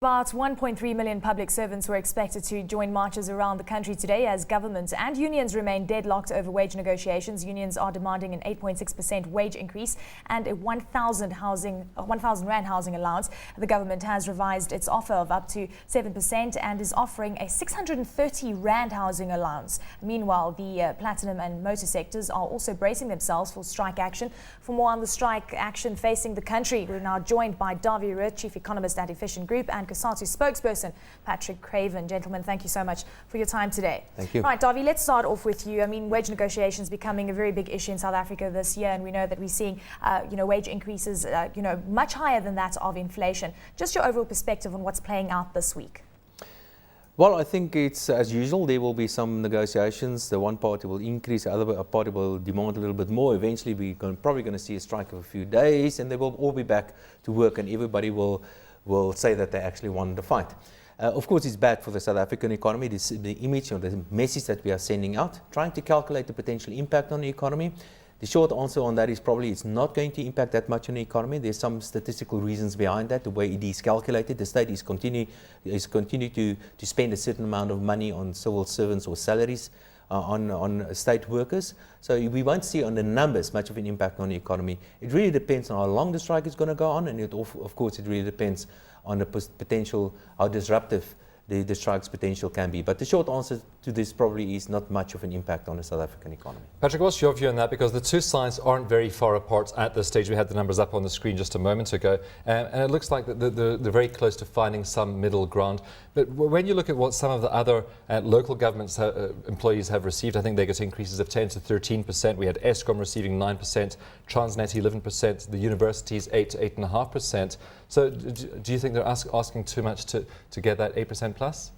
About 1.3 million public servants were expected to join marches around the country today as government and unions remain deadlocked over wage negotiations. Unions are demanding an 8.6% wage increase and a 1,000 rand housing allowance. The government has revised its offer of up to 7% and is offering a 630 rand housing allowance. Meanwhile, the platinum and motor sectors are also bracing themselves for strike action. For more on the strike action facing the country, we're now joined by Dawie Roodt, Chief Economist at Efficient Group and Cosatu spokesperson Patrick Craven. Gentlemen, thank you so much for your time today. Thank you. Right, Dawie, let's start off with you. I mean, wage negotiations becoming a very big issue in South Africa this year, and we know that we're seeing, wage increases, much higher than that of inflation. Just your overall perspective on what's playing out this week. Well, I think it's as usual. There will be some negotiations. The one party will increase, the other party will demand a little bit more. Eventually, we're probably going to see a strike of a few days, and they will all be back to work, and everybody will say that they actually won the fight. Of course, it's bad for the South African economy, the image or the message that we are sending out, trying to calculate the potential impact on the economy. The short answer on that is probably it's not going to impact that much on the economy. There's some statistical reasons behind that, the way it is calculated. The state is continue to spend a certain amount of money on civil servants or salaries on state workers. So we won't see on the numbers much of an impact on the economy. It really depends on how long the strike is going to go on, and of course it really depends on the potential, how disruptive the strike's potential can be. But the short answer to this probably is not much of an impact on the South African economy. Patrick, what's your view on that? Because the two sides aren't very far apart at this stage. We had the numbers up on the screen just a moment ago, and it looks like they're very close to finding some middle ground. But when you look at what some of the other local governments employees have received, I think they get increases of 10 to 13%. We had Eskom receiving 9%, Transnet 11%, the universities 8 to 8.5%. So do you think they're asking too much to get that 8% plus?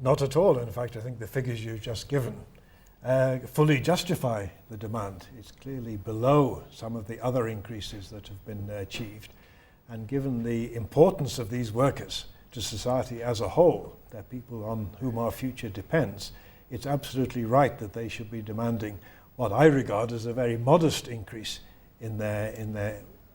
Not at all. In fact, I think the figures you've just given fully justify the demand. It's clearly below some of the other increases that have been achieved. And given the importance of these workers to society as a whole, they're people on whom our future depends, it's absolutely right that they should be demanding what I regard as a very modest increase in their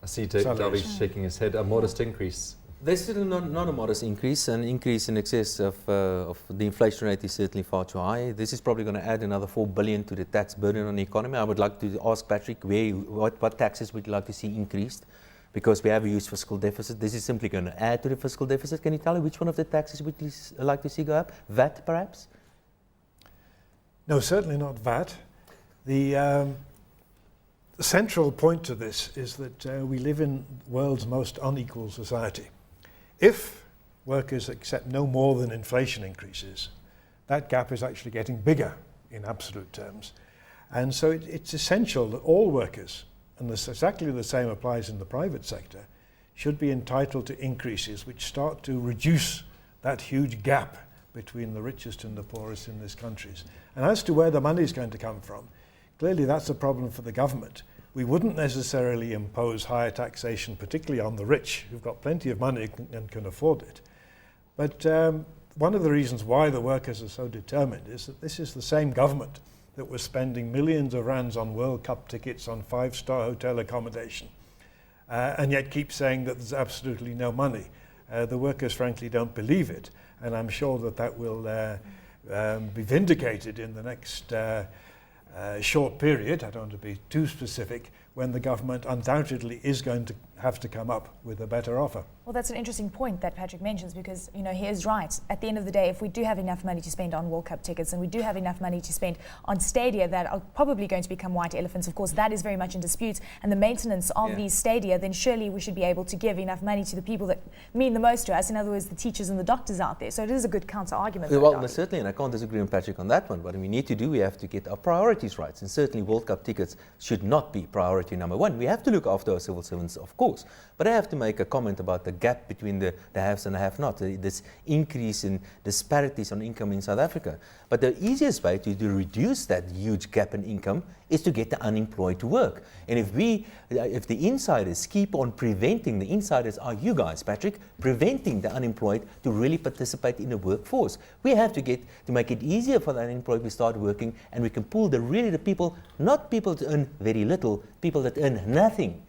I see Dawie shaking his head. A modest increase. There's still not a modest increase. An increase in excess of the inflation rate is certainly far too high. This is probably going to add another 4 billion to the tax burden on the economy. I would like to ask Patrick, what taxes would you like to see increased? Because we have a huge fiscal deficit. This is simply going to add to the fiscal deficit. Can you tell me which one of the taxes would you like to see go up? VAT, perhaps? No, certainly not VAT. The central point to this is that we live in the world's most unequal society. If workers accept no more than inflation increases, that gap is actually getting bigger in absolute terms. And so it's essential that all workers, and exactly the same applies in the private sector, should be entitled to increases which start to reduce that huge gap between the richest and the poorest in these countries. And as to where the money is going to come from, clearly that's a problem for the government. We wouldn't necessarily impose higher taxation, particularly on the rich, who've got plenty of money and can afford it. But one of the reasons why the workers are so determined is that this is the same government that was spending millions of rands on World Cup tickets, on five-star hotel accommodation, and yet keep saying that there's absolutely no money. The workers frankly don't believe it, and I'm sure that will be vindicated in the next short period. I don't want to be too specific, when the government undoubtedly is going to have to come up with a better offer. Well, that's an interesting point that Patrick mentions, because he is right. At the end of the day, if we do have enough money to spend on World Cup tickets, and we do have enough money to spend on stadia that are probably going to become white elephants, of course that is very much in dispute, and the maintenance of these stadia, then surely we should be able to give enough money to the people that mean the most to us, in other words the teachers and the doctors out there. So it is a good counter argument. Well, certainly, and I can't disagree with Patrick on that one. What we need to do, we have to get our priorities right, and certainly World Cup tickets should not be priority number one. We have to look after our civil servants, of course, but I have to make a comment about the gap between the haves and the have-not, this increase in disparities on income in South Africa. But the easiest way to reduce that huge gap in income is to get the unemployed to work. And if the insiders keep on preventing, the insiders are you guys, Patrick, preventing the unemployed to really participate in the workforce. We have to make it easier for the unemployed to start working, and we can pull the people, not people that earn very little, people that earn nothing,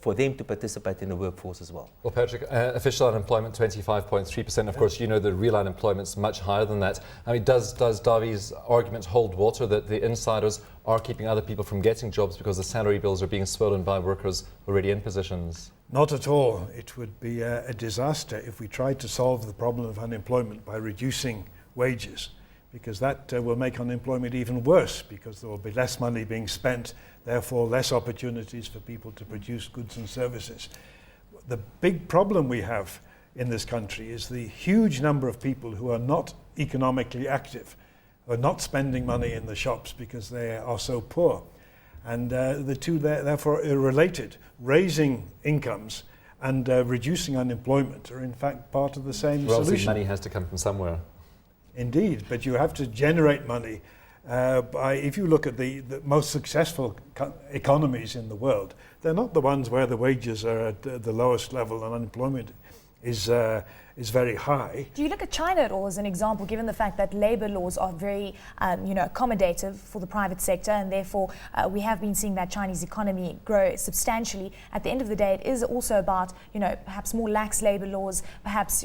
for them to participate in the workforce as well. Well, Patrick, official unemployment 25.3%. Of course, you know the real unemployment's much higher than that. I mean, does Dawie's argument hold water that the insiders are keeping other people from getting jobs because the salary bills are being swollen by workers already in positions? Not at all. It would be a disaster if we tried to solve the problem of unemployment by reducing wages, because that will make unemployment even worse, because there will be less money being spent, therefore less opportunities for people to produce goods and services. The big problem we have in this country is the huge number of people who are not economically active, are not spending money in the shops because they are so poor. And the two therefore are related. Raising incomes and reducing unemployment are in fact part of the same Well, solution. money has to come from somewhere. Indeed, but you have to generate money. If you look at the most successful economies in the world, they're not the ones where the wages are at the lowest level and unemployment is very high. Do you look at China at all as an example, given the fact that labor laws are very accommodative for the private sector, and therefore we have been seeing that Chinese economy grow substantially? At the end of the day, it is also about perhaps more lax labor laws, perhaps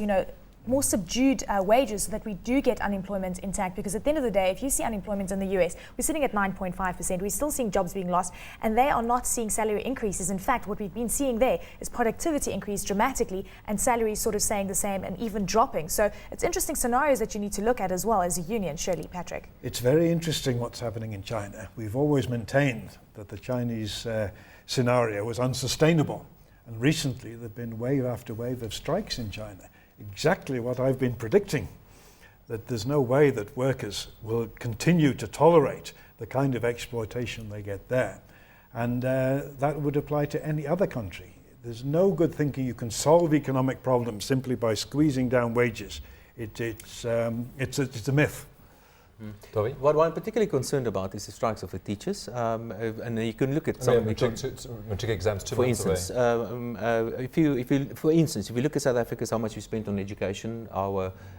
more subdued wages, so that we do get unemployment intact. Because at the end of the day, if you see unemployment in the US, we're sitting at 9.5%. We're still seeing jobs being lost, and they are not seeing salary increases. In fact, what we've been seeing there is productivity increase dramatically and salaries sort of staying the same and even dropping. So it's interesting scenarios that you need to look at as well as a union, surely, Patrick. It's very interesting what's happening in China. We've always maintained that the Chinese scenario was unsustainable. And recently, there have been wave after wave of strikes in China. Exactly what I've been predicting, that there's no way that workers will continue to tolerate the kind of exploitation they get there. And that would apply to any other country. There's no good thinking you can solve economic problems simply by squeezing down wages. It's a myth. Dawie? What I'm particularly concerned about is the strikes of the teachers, and you can look at some. We took exams 2 for months instance, away. if you look at South Africa, how much we spent on education,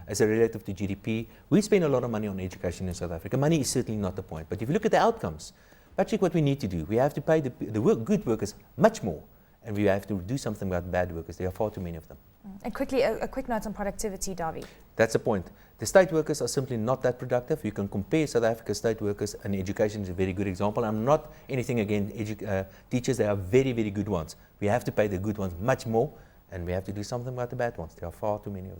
as a relative to GDP, we spend a lot of money on education in South Africa. Money is certainly not the point, but if you look at the outcomes, Patrick, what we need to do, we have to pay the good workers much more, and we have to do something about bad workers. There are far too many of them. And quickly, a quick note on productivity, Dawie. That's the point. The state workers are simply not that productive. You can compare South Africa's state workers, and education is a very good example. I'm not anything against teachers. They are very, very good ones. We have to pay the good ones much more, and we have to do something about the bad ones. There are far too many of them.